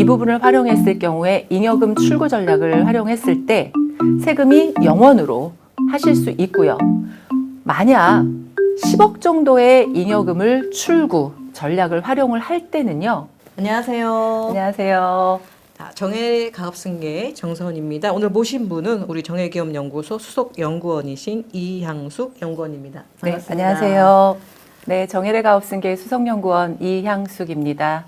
이 부분을 활용했을 경우에 잉여금 출구 전략을 활용했을 때 세금이 0원으로 하실 수 있고요. 만약 10억 정도의 잉여금을 출구 전략을 활용을 할 때는요. 안녕하세요. 안녕하세요. 정혜가업승계 정선입니다. 오늘 모신 분은 우리 정혜기업연구소 수석 연구원이신 이향숙 연구원입니다. 반갑습니다. 네, 안녕하세요. 네, 정혜가업승계 수석연구원 이향숙입니다.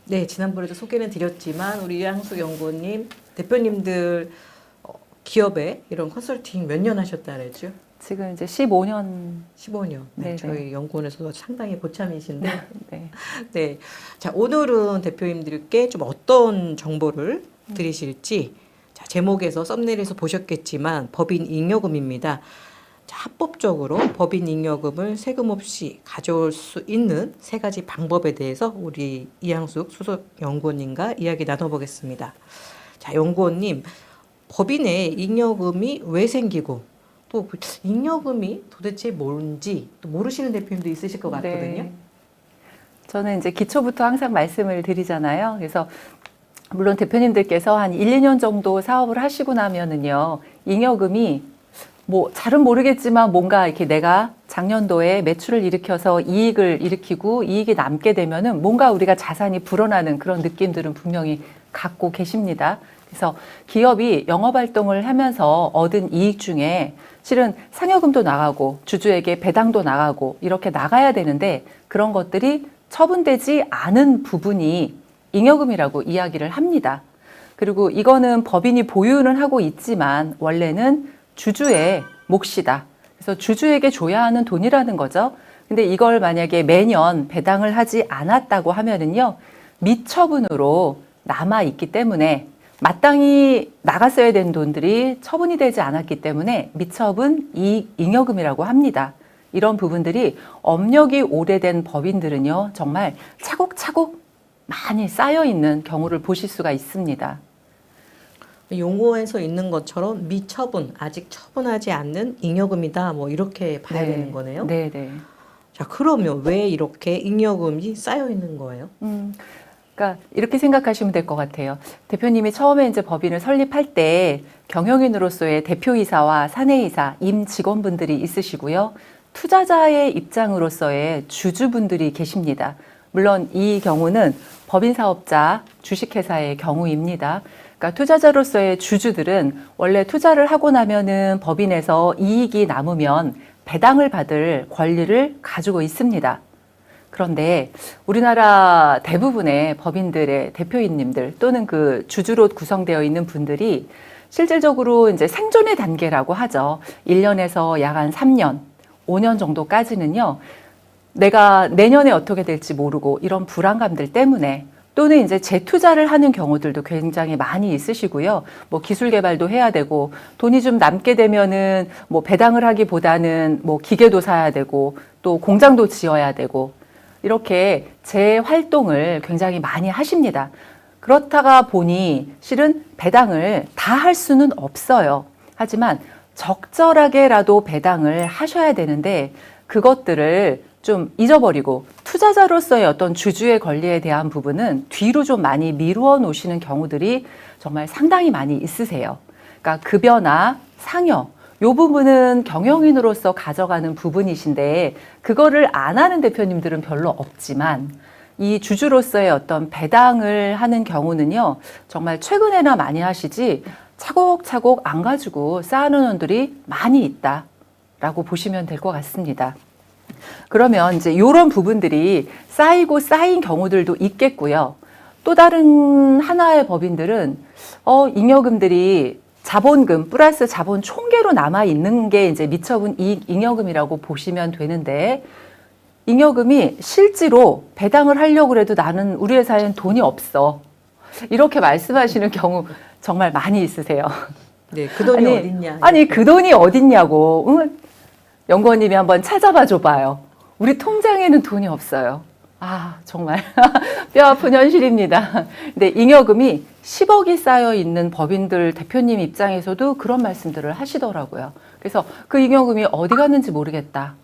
네, 지난번에도 소개는 드렸지만 우리 이향숙 연구원님 대표님들 기업에 이런 컨설팅 몇 년 하셨다 그랬죠? 지금 이제 15년. 15년. 네, 네네. 저희 연구원에서도 상당히 고참이신데. 네. 네. 자, 오늘은 대표님들께 좀 어떤 정보를 드리실지, 자, 제목에서 썸네일에서 보셨겠지만 법인 잉여금입니다. 자, 합법적으로 법인 잉여금을 세금 없이 가져올 수 있는 세 가지 방법에 대해서 우리 이향숙 수석 연구원님과 이야기 나눠보겠습니다. 자, 연구원님, 법인에 잉여금이 왜 생기고 또 잉여금이 도대체 뭔지 또 모르시는 대표님도 있으실 것 같거든요. 네. 저는 이제 기초부터 항상 말씀을 드리잖아요. 그래서 물론 대표님들께서 한 1, 2년 정도 사업을 하시고 나면은요, 잉여금이 뭐 잘은 모르겠지만 뭔가 이렇게 내가 작년도에 매출을 일으켜서 이익을 일으키고 이익이 남게 되면은 뭔가 우리가 자산이 불어나는 그런 느낌들은 분명히 갖고 계십니다. 그래서 기업이 영업활동을 하면서 얻은 이익 중에 실은 상여금도 나가고 주주에게 배당도 나가고 이렇게 나가야 되는데 그런 것들이 처분되지 않은 부분이 잉여금이라고 이야기를 합니다. 그리고 이거는 법인이 보유는 하고 있지만 원래는 주주의 몫이다. 그래서 주주에게 줘야 하는 돈이라는 거죠. 근데 이걸 만약에 매년 배당을 하지 않았다고 하면은요, 미처분으로 남아 있기 때문에 마땅히 나갔어야 된 돈들이 처분이 되지 않았기 때문에 미처분 잉여금이라고 합니다. 이런 부분들이 업력이 오래된 법인들은요, 정말 차곡차곡 많이 쌓여 있는 경우를 보실 수가 있습니다. 용어에서 있는 것처럼 미처분, 아직 처분하지 않는 잉여금이다. 뭐 이렇게 봐야 되는 거네요. 네, 네. 자, 그러면 왜 이렇게 잉여금이 쌓여 있는 거예요? 그러니까 이렇게 생각하시면 될 것 같아요. 대표님이 처음에 이제 법인을 설립할 때 경영인으로서의 대표이사와 사내이사, 임직원분들이 있으시고요. 투자자의 입장으로서의 주주분들이 계십니다. 물론 이 경우는 법인사업자 주식회사의 경우입니다. 그러니까 투자자로서의 주주들은 원래 투자를 하고 나면은 법인에서 이익이 남으면 배당을 받을 권리를 가지고 있습니다. 그런데 우리나라 대부분의 법인들의 대표인님들 또는 그 주주로 구성되어 있는 분들이 실질적으로 이제 생존의 단계라고 하죠. 1년에서 약 한 3년, 5년 정도까지는요, 내가 내년에 어떻게 될지 모르고 이런 불안감들 때문에 또는 이제 재투자를 하는 경우들도 굉장히 많이 있으시고요. 뭐 기술 개발도 해야 되고 돈이 좀 남게 되면은 뭐 배당을 하기보다는 뭐 기계도 사야 되고 또 공장도 지어야 되고 이렇게 재활동을 굉장히 많이 하십니다. 그렇다가 보니 실은 배당을 다 할 수는 없어요. 하지만 적절하게라도 배당을 하셔야 되는데 그것들을 좀 잊어버리고 투자자로서의 어떤 주주의 권리에 대한 부분은 뒤로 좀 많이 미루어 놓으시는 경우들이 정말 상당히 많이 있으세요. 그러니까 급여나 상여, 요 부분은 경영인으로서 가져가는 부분이신데 그거를 안 하는 대표님들은 별로 없지만 이 주주로서의 어떤 배당을 하는 경우는요, 정말 최근에나 많이 하시지 차곡차곡 안 가지고 쌓아놓은 돈들이 많이 있다라고 보시면 될 것 같습니다. 그러면 이제 이런 부분들이 쌓이고 쌓인 경우들도 있겠고요. 또 다른 하나의 법인들은 잉여금들이 자본금 플러스 자본 총계로 남아 있는 게 이제 미처분 이익 잉여금이라고 보시면 되는데 잉여금이 실제로 배당을 하려고 해도 나는 우리 회사엔 돈이 없어. 이렇게 말씀하시는 경우 정말 많이 있으세요. 네, 그 돈이 어딨냐. 아니, 그 돈이 어딨냐고. 연구원님이 한번 찾아봐 줘봐요. 우리 통장에는 돈이 없어요. 아, 정말 뼈 아픈 현실입니다. 근데 잉여금이 10억이 쌓여 있는 법인들 대표님 입장에서도 그런 말씀들을 하시더라고요. 그래서 그 잉여금이 어디 갔는지 모르겠다.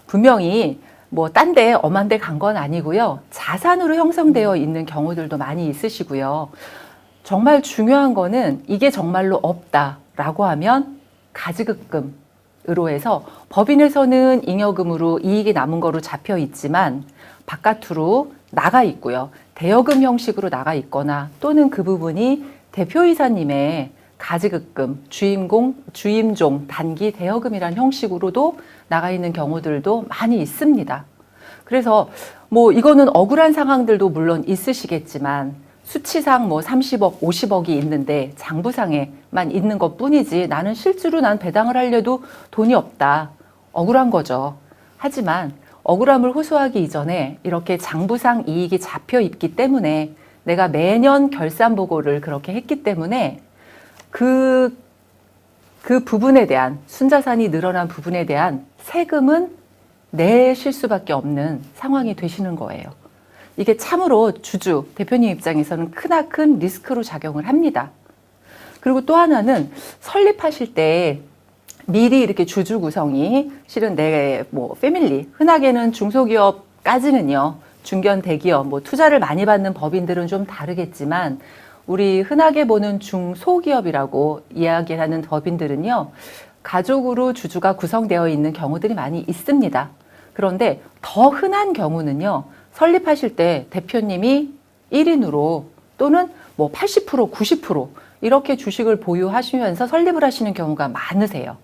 분명히 뭐 딴 데 엄한 데 간 건 아니고요. 자산으로 형성되어 있는 경우들도 많이 있으시고요. 정말 중요한 거는 이게 정말로 없다라고 하면 가지급금으로 해서 법인에서는 잉여금으로 이익이 남은 거로 잡혀 있지만 바깥으로 나가 있고요. 대여금 형식으로 나가 있거나 또는 그 부분이 대표이사님의 가지급금, 주임종, 단기 대여금이란 형식으로도 나가 있는 경우들도 많이 있습니다. 그래서 뭐 이거는 억울한 상황들도 물론 있으시겠지만 수치상 뭐 30억, 50억이 있는데 장부상에만 있는 것 뿐이지 나는 실제로 난 배당을 하려도 돈이 없다. 억울한 거죠. 하지만 억울함을 호소하기 이전에 이렇게 장부상 이익이 잡혀 있기 때문에 내가 매년 결산 보고를 그렇게 했기 때문에 그 부분에 대한 순자산이 늘어난 부분에 대한 세금은 내실 수밖에 없는 상황이 되시는 거예요. 이게 참으로 주주, 대표님 입장에서는 크나큰 리스크로 작용을 합니다. 그리고 또 하나는 설립하실 때 미리 이렇게 주주 구성이 실은 내 뭐 패밀리, 흔하게는 중소기업까지는요, 중견 대기업, 뭐 투자를 많이 받는 법인들은 좀 다르겠지만 우리 흔하게 보는 중소기업이라고 이야기하는 법인들은요, 가족으로 주주가 구성되어 있는 경우들이 많이 있습니다. 그런데 더 흔한 경우는요, 설립하실 때 대표님이 1인으로 또는 뭐 80%, 90% 이렇게 주식을 보유하시면서 설립을 하시는 경우가 많으세요.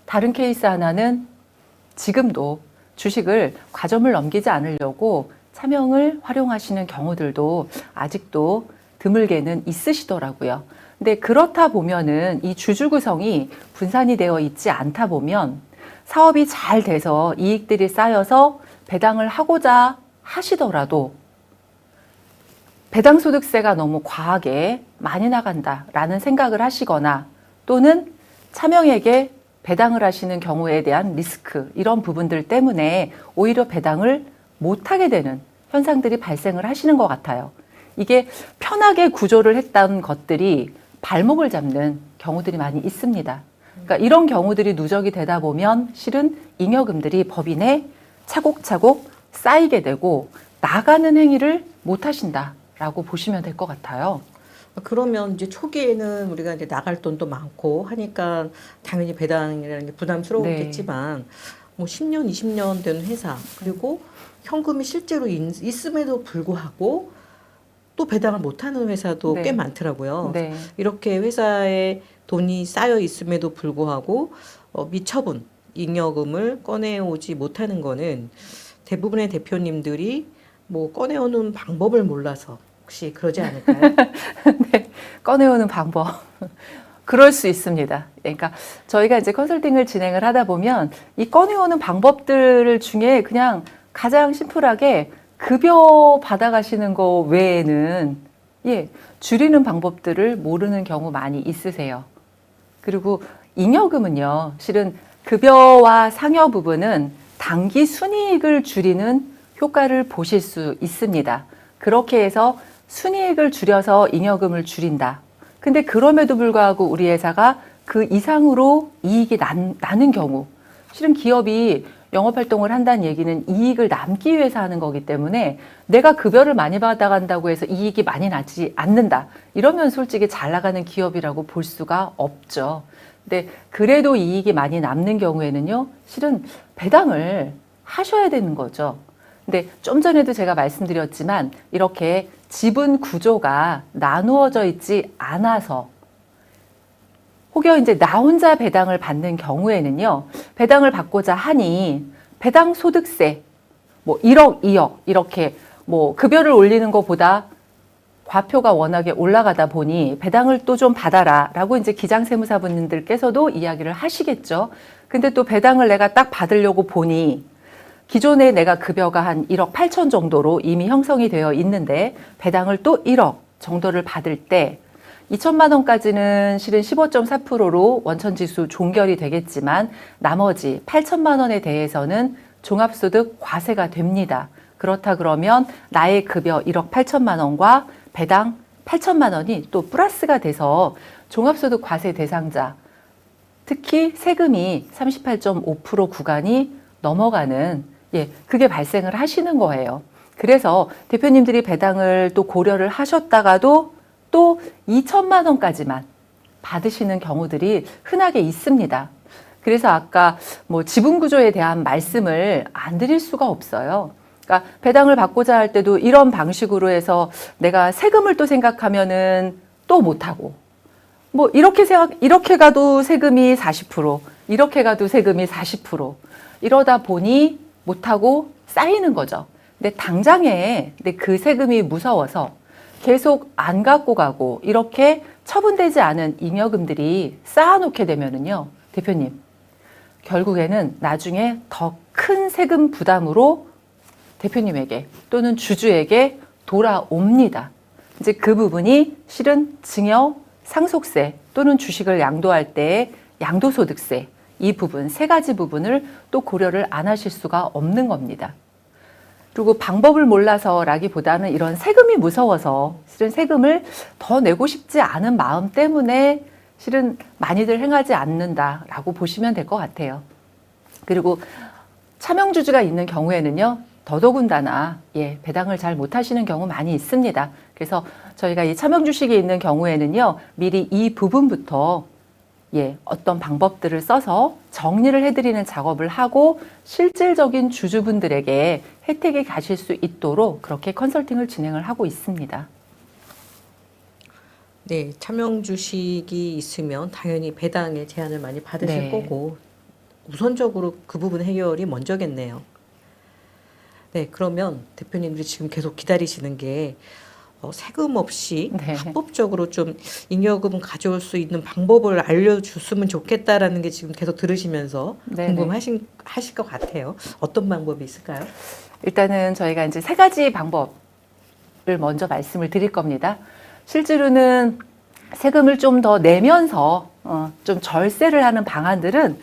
다른 케이스 하나는 지금도 주식을 과점을 넘기지 않으려고 차명을 활용하시는 경우들도 아직도 드물게는 있으시더라고요. 근데 그렇다 보면은 이 주주 구성이 분산이 되어 있지 않다 보면 사업이 잘 돼서 이익들이 쌓여서 배당을 하고자 하시더라도 배당소득세가 너무 과하게 많이 나간다라는 생각을 하시거나 또는 차명에게 배당을 하시는 경우에 대한 리스크 이런 부분들 때문에 오히려 배당을 못하게 되는 현상들이 발생을 하시는 것 같아요. 이게 편하게 구조를 했던 것들이 발목을 잡는 경우들이 많이 있습니다. 그러니까 이런 경우들이 누적이 되다 보면 실은 잉여금들이 법인에 차곡차곡 쌓이게 되고 나가는 행위를 못 하신다라고 보시면 될 것 같아요. 그러면 이제 초기에는 우리가 이제 나갈 돈도 많고 하니까 당연히 배당이라는 게 부담스러웠겠지만 뭐 10년, 20년 된 회사 그리고 현금이 실제로 있음에도 불구하고 또 배당을 못하는 회사도 꽤 많더라고요. 네. 이렇게 회사에 돈이 쌓여 있음에도 불구하고 미처분 잉여금을 꺼내오지 못하는 거는 대부분의 대표님들이 뭐 꺼내오는 방법을 몰라서 혹시 그러지 않을까요? 네, 꺼내오는 방법. 그럴 수 있습니다. 그러니까 저희가 이제 컨설팅을 진행을 하다 보면 이 꺼내오는 방법들 중에 그냥 가장 심플하게 급여 받아가시는 거 외에는 줄이는 방법들을 모르는 경우 많이 있으세요. 그리고 잉여금은요, 실은 급여와 상여 부분은 단기 순이익을 줄이는 효과를 보실 수 있습니다. 그렇게 해서 순이익을 줄여서 잉여금을 줄인다. 근데 그럼에도 불구하고 우리 회사가 그 이상으로 이익이 나는 경우, 실은 기업이 영업활동을 한다는 얘기는 이익을 남기 위해서 하는 거기 때문에 내가 급여를 많이 받아간다고 해서 이익이 많이 나지 않는다. 이러면 솔직히 잘 나가는 기업이라고 볼 수가 없죠. 근데 그래도 이익이 많이 남는 경우에는요, 실은 배당을 하셔야 되는 거죠. 근데 좀 전에도 제가 말씀드렸지만 이렇게 지분 구조가 나누어져 있지 않아서 혹여 이제 나 혼자 배당을 받는 경우에는요, 배당을 받고자 하니 배당 소득세 뭐 1억, 2억 이렇게 뭐 급여를 올리는 것보다 과표가 워낙에 올라가다 보니 배당을 또 좀 받아라 라고 이제 기장세무사분들께서도 이야기를 하시겠죠. 근데 또 배당을 내가 딱 받으려고 보니 기존에 내가 급여가 한 1억 8천 정도로 이미 형성이 되어 있는데 배당을 또 1억 정도를 받을 때 2천만 원까지는 실은 15.4%로 원천지수 종결이 되겠지만 나머지 8천만 원에 대해서는 종합소득 과세가 됩니다. 그렇다 그러면 나의 급여 1억 8천만 원과 배당 8천만 원이 또 플러스가 돼서 종합소득 과세 대상자, 특히 세금이 38.5% 구간이 넘어가는 예, 그게 발생을 하시는 거예요. 그래서 대표님들이 배당을 또 고려를 하셨다가도 또 2천만 원까지만 받으시는 경우들이 흔하게 있습니다. 그래서 아까 뭐 지분 구조에 대한 말씀을 안 드릴 수가 없어요. 그러니까 배당을 받고자 할 때도 이런 방식으로 해서 내가 세금을 또 생각하면은 또 못하고, 뭐 이렇게 가도 세금이 40%, 이렇게 가도 세금이 40%, 이러다 보니 못하고 쌓이는 거죠. 근데 당장에 근데 그 세금이 무서워서 계속 안 갖고 가고 이렇게 처분되지 않은 잉여금들이 쌓아놓게 되면은요, 대표님, 결국에는 나중에 더 큰 세금 부담으로 대표님에게 또는 주주에게 돌아옵니다. 이제 그 부분이 실은 증여, 상속세 또는 주식을 양도할 때의 양도소득세, 이 부분, 세 가지 부분을 또 고려를 안 하실 수가 없는 겁니다. 그리고 방법을 몰라서라기보다는 이런 세금이 무서워서 실은 세금을 더 내고 싶지 않은 마음 때문에 실은 많이들 행하지 않는다라고 보시면 될 것 같아요. 그리고 차명주주가 있는 경우에는요, 더더군다나 배당을 잘 못하시는 경우 많이 있습니다. 그래서 저희가 이 차명주식이 있는 경우에는요, 미리 이 부분부터 어떤 방법들을 써서 정리를 해드리는 작업을 하고 실질적인 주주분들에게 혜택이 가실 수 있도록 그렇게 컨설팅을 진행을 하고 있습니다. 네, 차명 주식이 있으면 당연히 배당의 제한을 많이 받으실 네. 거고 우선적으로 그 부분 해결이 먼저겠네요. 네, 그러면 대표님들이 지금 계속 기다리시는 게 세금 없이 네. 합법적으로 좀 잉여금 가져올 수 있는 방법을 알려줬으면 좋겠다라는 게 지금 계속 들으시면서 네네. 궁금하실 것 같아요. 어떤 방법이 있을까요? 일단은 저희가 이제 세 가지 방법을 먼저 말씀을 드릴 겁니다. 실제로는 세금을 좀 더 내면서 좀 절세를 하는 방안들은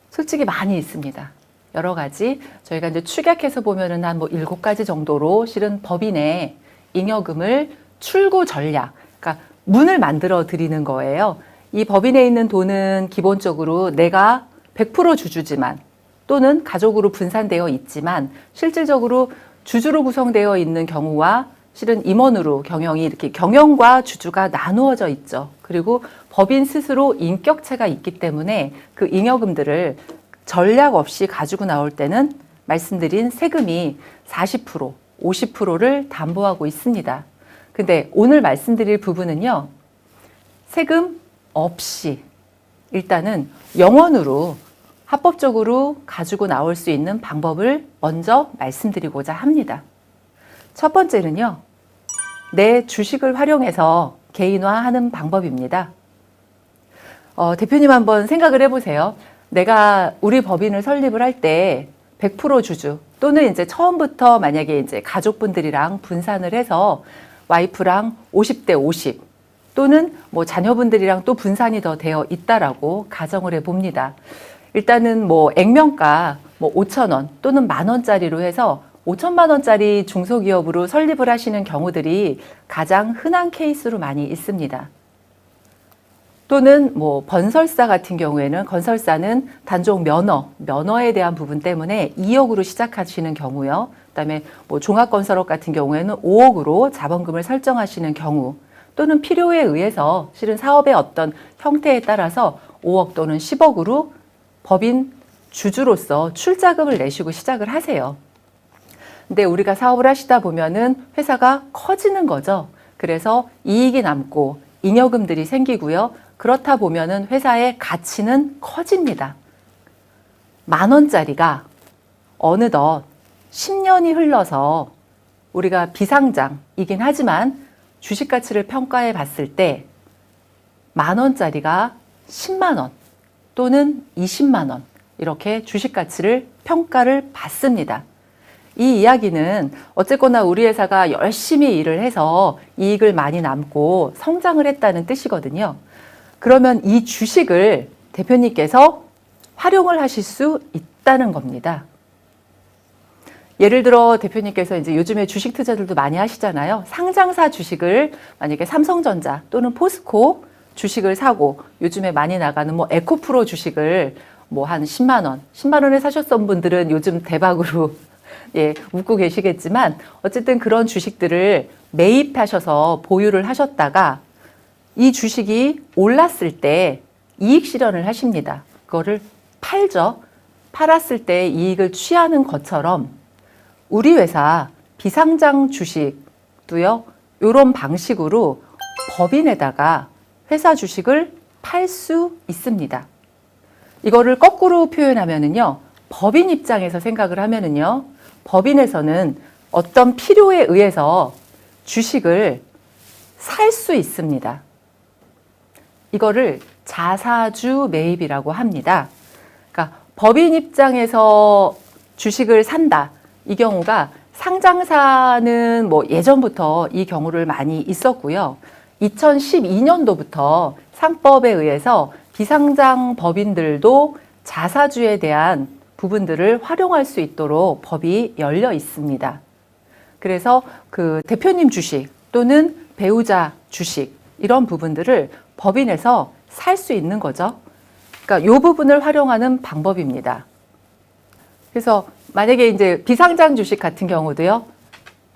솔직히 많이 있습니다. 여러 가지 저희가 이제 축약해서 보면은 한 뭐 7가지 정도로 실은 법인의 잉여금을 출구 전략, 그러니까 문을 만들어 드리는 거예요. 이 법인에 있는 돈은 기본적으로 내가 100% 주주지만 또는 가족으로 분산되어 있지만 실질적으로 주주로 구성되어 있는 경우와 실은 임원으로 경영이 이렇게 경영과 주주가 나누어져 있죠. 그리고 법인 스스로 인격체가 있기 때문에 그 잉여금들을 전략 없이 가지고 나올 때는 말씀드린 세금이 40%, 50%를 담보하고 있습니다. 근데 오늘 말씀드릴 부분은요, 세금 없이 일단은 영원으로 합법적으로 가지고 나올 수 있는 방법을 먼저 말씀드리고자 합니다. 첫 번째는요, 내 주식을 활용해서 개인화하는 방법입니다. 대표님 한번 생각을 해보세요. 내가 우리 법인을 설립을 할 때 100% 주주 또는 이제 처음부터 만약에 이제 가족분들이랑 분산을 해서 와이프랑 50대 50 또는 뭐 자녀분들이랑 또 분산이 더 되어 있다라고 가정을 해봅니다. 일단은 뭐 액면가 뭐 5,000원 또는 10,000원짜리로 해서 5천만 원짜리 중소기업으로 설립을 하시는 경우들이 가장 흔한 케이스로 많이 있습니다. 또는 뭐 건설사 같은 경우에는 건설사는 단종 면허에 대한 부분 때문에 2억으로 시작하시는 경우요. 그다음에 뭐 종합건설업 같은 경우에는 5억으로 자본금을 설정하시는 경우, 또는 필요에 의해서 실은 사업의 어떤 형태에 따라서 5억 또는 10억으로 법인 주주로서 출자금을 내시고 시작을 하세요. 근데 우리가 사업을 하시다 보면은 회사가 커지는 거죠. 그래서 이익이 남고 잉여금들이 생기고요. 그렇다 보면은 회사의 가치는 커집니다. 10,000원짜리가 어느덧 10년이 흘러서 우리가 비상장이긴 하지만 주식 가치를 평가해 봤을 때 10,000원짜리가 10만 원 또는 20만 원 이렇게 주식 가치를 평가를 받습니다. 이 이야기는 어쨌거나 우리 회사가 열심히 일을 해서 이익을 많이 남고 성장을 했다는 뜻이거든요. 그러면 이 주식을 대표님께서 활용을 하실 수 있다는 겁니다. 예를 들어 대표님께서 이제 요즘에 주식 투자들도 많이 하시잖아요. 상장사 주식을 만약에 삼성전자 또는 포스코 주식을 사고 요즘에 많이 나가는 뭐 에코프로 주식을 뭐 한 10만 원, 10만 원에 사셨던 분들은 요즘 대박으로 예, 웃고 계시겠지만 어쨌든 그런 주식들을 매입하셔서 보유를 하셨다가 이 주식이 올랐을 때 이익 실현을 하십니다. 그거를 팔죠. 팔았을 때 이익을 취하는 것처럼 우리 회사 비상장 주식도요. 이런 방식으로 법인에다가 회사 주식을 팔 수 있습니다. 이거를 거꾸로 표현하면은요. 법인 입장에서 생각을 하면은요. 법인에서는 어떤 필요에 의해서 주식을 살 수 있습니다. 이거를 자사주 매입이라고 합니다. 그러니까 법인 입장에서 주식을 산다. 이 경우가 상장사는 뭐 예전부터 이 경우를 많이 있었고요. 2012년도부터 상법에 의해서 비상장 법인들도 자사주에 대한 부분들을 활용할 수 있도록 법이 열려 있습니다. 그래서 그 대표님 주식 또는 배우자 주식 이런 부분들을 법인에서 살 수 있는 거죠. 그러니까 이 부분을 활용하는 방법입니다. 그래서 만약에 이제 비상장 주식 같은 경우도요.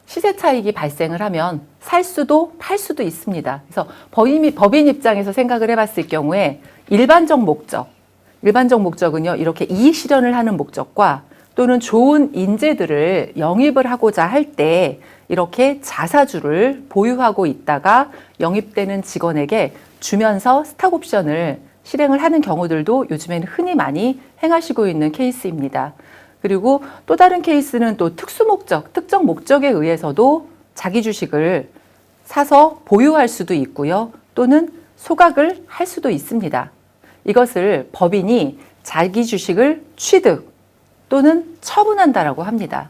시세 차익이 발생을 하면 살 수도 팔 수도 있습니다. 그래서 법인 입장에서 생각을 해봤을 경우에 일반적 목적은요. 이렇게 이익 실현을 하는 목적과 또는 좋은 인재들을 영입을 하고자 할 때 이렇게 자사주를 보유하고 있다가 영입되는 직원에게 주면서 스탁 옵션을 실행을 하는 경우들도 요즘에는 흔히 많이 행하시고 있는 케이스입니다. 그리고 또 다른 케이스는 또 특수 목적, 특정 목적에 의해서도 자기 주식을 사서 보유할 수도 있고요. 또는 소각을 할 수도 있습니다. 이것을 법인이 자기 주식을 취득 또는 처분한다라고 합니다.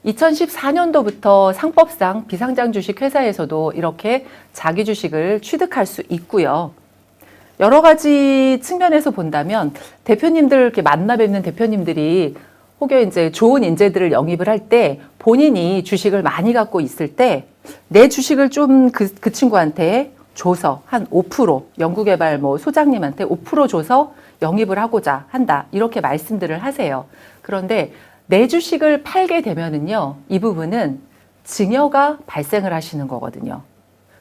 2014년도부터 상법상 비상장 주식 회사에서도 이렇게 자기 주식을 취득할 수 있고요. 여러 가지 측면에서 본다면 대표님들 이렇게 만나 뵙는 대표님들이 혹여 이제 좋은 인재들을 영입을 할 때 본인이 주식을 많이 갖고 있을 때 내 주식을 좀 그 친구한테 줘서 한 5% 연구개발 뭐 소장님한테 5% 줘서 영입을 하고자 한다. 이렇게 말씀들을 하세요. 그런데 내 주식을 팔게 되면은요, 이 부분은 증여가 발생을 하시는 거거든요.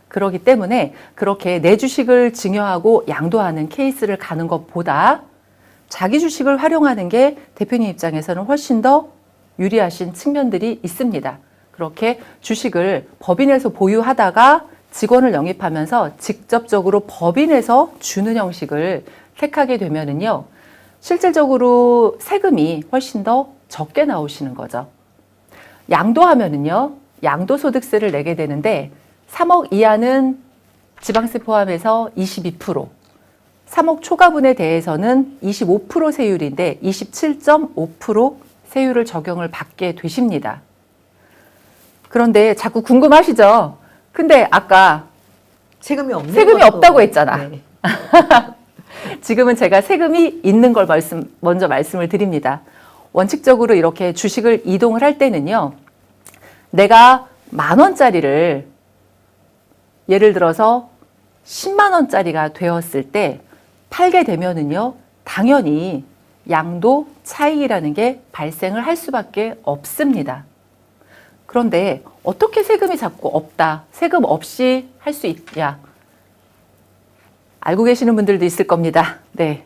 그렇기 때문에 그렇게 내 주식을 증여하고 양도하는 케이스를 가는 것보다 자기 주식을 활용하는 게 대표님 입장에서는 훨씬 더 유리하신 측면들이 있습니다. 그렇게 주식을 법인에서 보유하다가 직원을 영입하면서 직접적으로 법인에서 주는 형식을 택하게 되면은요, 실질적으로 세금이 훨씬 더 적게 나오시는 거죠. 양도하면은요, 양도소득세를 내게 되는데 3억 이하는 지방세 포함해서 22%, 3억 초과분에 대해서는 25% 세율인데 27.5% 세율을 적용을 받게 되십니다. 그런데 자꾸 궁금하시죠? 근데 아까 세금이 없다고 했잖아. 네. 지금은 제가 세금이 있는 걸 먼저 말씀을 드립니다. 원칙적으로 이렇게 주식을 이동을 할 때는요, 내가 10,000원짜리를 예를 들어서 10만 원짜리가 되었을 때 팔게 되면은요, 당연히 양도 차익이라는 게 발생을 할 수밖에 없습니다. 그런데 어떻게 세금이 자꾸 없다, 세금 없이 할 수 있냐? 알고 계시는 분들도 있을 겁니다. 네.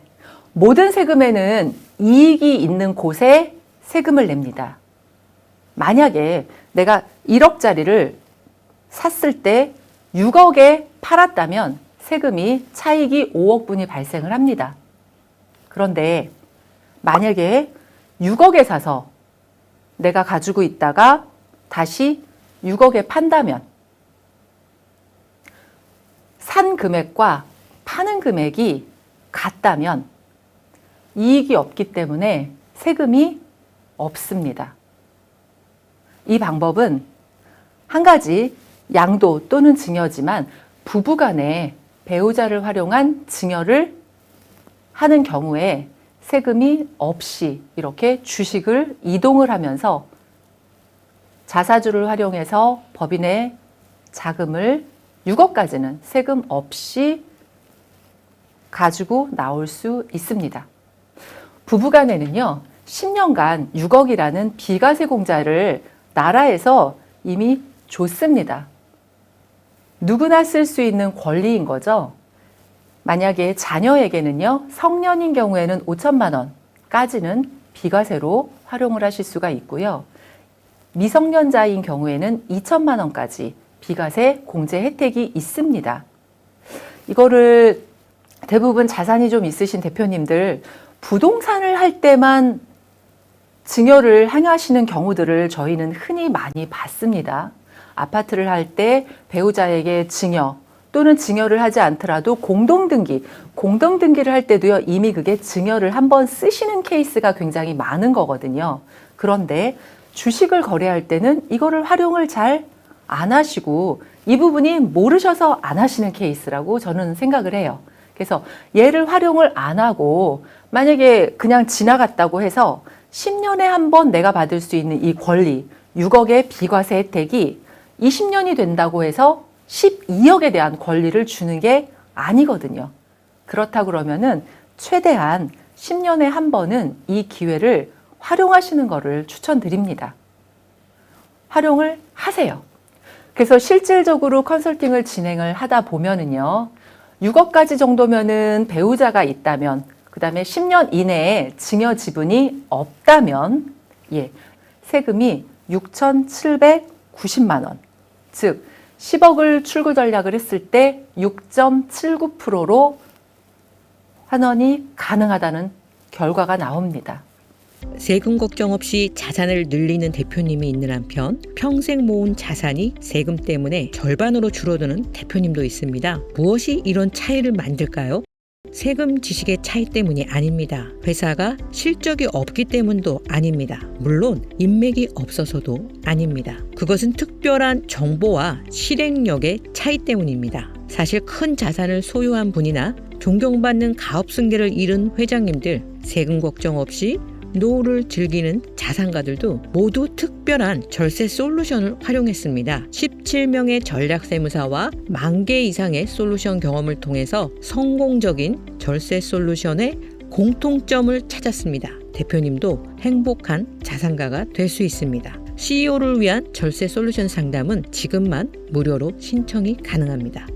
모든 세금에는 이익이 있는 곳에 세금을 냅니다. 만약에 내가 1억짜리를 샀을 때 6억에 팔았다면 세금이 차익이 5억분이 발생을 합니다. 그런데 만약에 6억에 사서 내가 가지고 있다가 다시 6억에 판다면 산 금액과 파는 금액이 같다면 이익이 없기 때문에 세금이 없습니다. 이 방법은 한 가지 양도 또는 증여지만 부부간에 배우자를 활용한 증여를 하는 경우에 세금이 없이 이렇게 주식을 이동을 하면서 자사주를 활용해서 법인의 자금을 6억까지는 세금 없이 가지고 나올 수 있습니다. 부부간에는요, 10년간 6억이라는 비과세 공자를 나라에서 이미 줬습니다. 누구나 쓸 수 있는 권리인 거죠. 만약에 자녀에게는요, 성년인 경우에는 5천만 원까지는 비과세로 활용을 하실 수가 있고요. 미성년자인 경우에는 2천만 원까지 비과세 공제 혜택이 있습니다. 이거를 대부분 자산이 좀 있으신 대표님들 부동산을 할 때만 증여를 행하시는 경우들을 저희는 흔히 많이 봤습니다. 아파트를 할 때 배우자에게 증여 또는 증여를 하지 않더라도 공동등기를 할 때도요, 이미 그게 증여를 한번 쓰시는 케이스가 굉장히 많은 거거든요. 그런데 주식을 거래할 때는 이거를 활용을 잘 안 하시고 이 부분이 모르셔서 안 하시는 케이스라고 저는 생각을 해요. 그래서 얘를 활용을 안 하고 만약에 그냥 지나갔다고 해서 10년에 한 번 내가 받을 수 있는 이 권리 6억의 비과세 혜택이 20년이 된다고 해서 12억에 대한 권리를 주는 게 아니거든요. 그렇다 그러면은 최대한 10년에 한 번은 이 기회를 활용하시는 거를 추천드립니다. 활용을 하세요. 그래서 실질적으로 컨설팅을 진행을 하다 보면은요, 6억까지 정도면은 배우자가 있다면, 그 다음에 10년 이내에 증여 지분이 없다면, 세금이 6,790만 원, 즉 10억을 출구 전략을 했을 때 6.79%로 환원이 가능하다는 결과가 나옵니다. 세금 걱정 없이 자산을 늘리는 대표님이 있는 한편 평생 모은 자산이 세금 때문에 절반으로 줄어드는 대표님도 있습니다. 무엇이 이런 차이를 만들까요? 세금 지식의 차이 때문이 아닙니다. 회사가 실적이 없기 때문도 아닙니다. 물론 인맥이 없어서도 아닙니다. 그것은 특별한 정보와 실행력의 차이 때문입니다. 사실 큰 자산을 소유한 분이나 존경받는 가업 승계를 이룬 회장님들, 세금 걱정 없이 노후를 즐기는 자산가들도 모두 특별한 절세 솔루션을 활용했습니다. 17명의 전략세무사와 10,000개 이상의 솔루션 경험을 통해서 성공적인 절세 솔루션의 공통점을 찾았습니다. 대표님도 행복한 자산가가 될 수 있습니다. CEO를 위한 절세 솔루션 상담은 지금만 무료로 신청이 가능합니다.